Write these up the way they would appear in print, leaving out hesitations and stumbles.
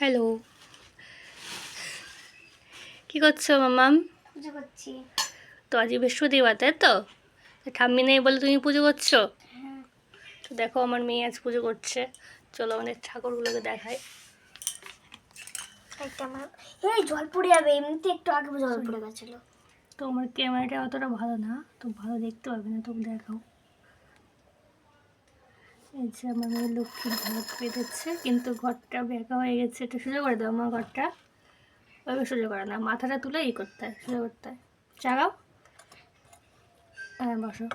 Hello, কি করছো মামাম? পুজো করছি। তো আজ বৃহস্পতিবার, তাই তো? ঠাম্মি নেই বলে তুমি পুজো করছো? হ্যাঁ। তো দেখো আমার মেয়ে আজ পুজো করছে। চলো আমাদের ঠাকুরগুলোকে দেখাই। একটা আমার এই জল পড়ে যাবে, এমনিতে একটু আগে জল পড়ে গেছিল। তো আমার ক্যামেরাটা অতটা ভালো না, তো ভালো দেখতে পাবে না, তুমি দেখাও। এই যে আমার মেয়ে লক্ষ্মীর ঘট পেতেছে, কিন্তু ঘরটা বেঁকা হয়ে গেছে। একটু সোজা করে দাও আমার ঘরটা। ওইভাবে সোজা করে না, মাথাটা তুলে করতে হয়, সোজা করতে হয়। চাগাও। হ্যাঁ, বসো।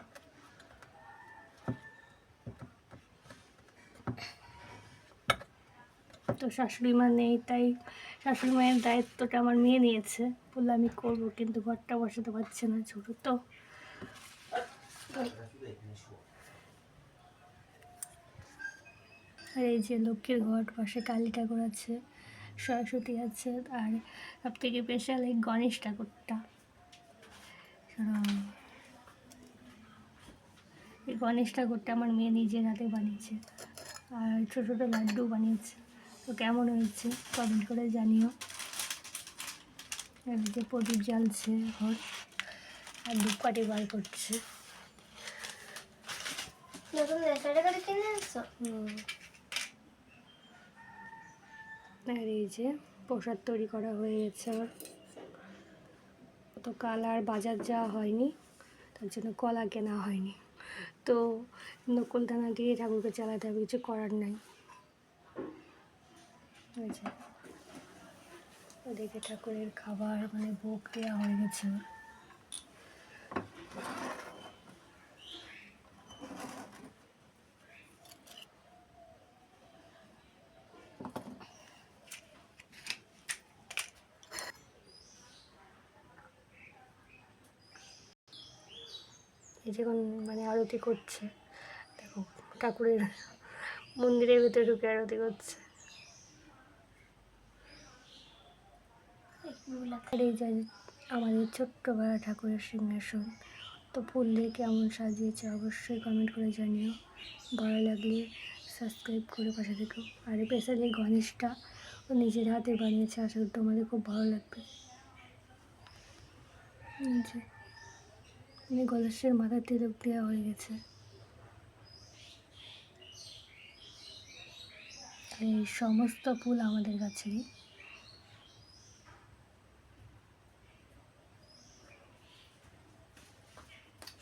তো শাশুড়ি মা নেই, তাই শাশুড়ি মায়ের দায়িত্বটা আমার মেয়ে নিয়েছে। বললে আমি করবো, কিন্তু ঘরটা বসাতে পারছে না, ছোটো তো। আর এই যে লক্ষ্মীর ঘট, পাশে কালী ঠাকুর আছে, সরস্বতী আছে, আর সব থেকে স্পেশাল এই গণেশ ঠাকুরটা। এই গণেশ ঠাকুরটা আমার মেয়ে নিজের হাতে বানিয়েছে, আর ছোটো ছোটো লাড্ডু বানিয়েছে। তো কেমন হয়েছে কমেন্ট করে জানিও। আর যে প্রদীপ জ্বালছে ঘর, আর ধূপকাঠি বার করছে। আর এই যে প্রসাদ তৈরি করা হয়ে গেছে আমার। তো কাল আর বাজার যাওয়া হয়নি, তার জন্য কলা কেনা হয়নি। তো নকুলদানা দিয়ে ঠাকুরকে চালাতে হবে, কিছু করার নাই। ওদিকে ঠাকুরের খাবার মানে ভোগ দেওয়া হয়ে গেছে। এই যখন মানে আরতি করছে, দেখো ঠাকুরের মন্দিরের ভিতরে ঢুকে আরতি করছে। আর এই যে আমাদের ছোট্ট বেড়া ঠাকুরের সিংহাসন। তো ফুল দিয়ে কেমন সাজিয়েছে অবশ্যই কমেন্ট করে জানিও। ভালো লাগলে সাবস্ক্রাইব করে পাশে থেকো। আর স্পেশালি গণেশটা ও নিজের হাতে বানিয়েছে, আশা করি তোমাদের খুব ভালো লাগবে। যে গণেশের মাথার তিলক দেওয়া হয়ে গেছে। এই সমস্ত ফুল আমাদের গাছেরই।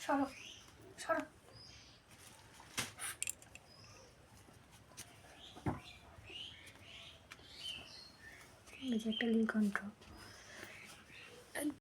সরো সরো। এই যে একটা নীলকণ্ঠ।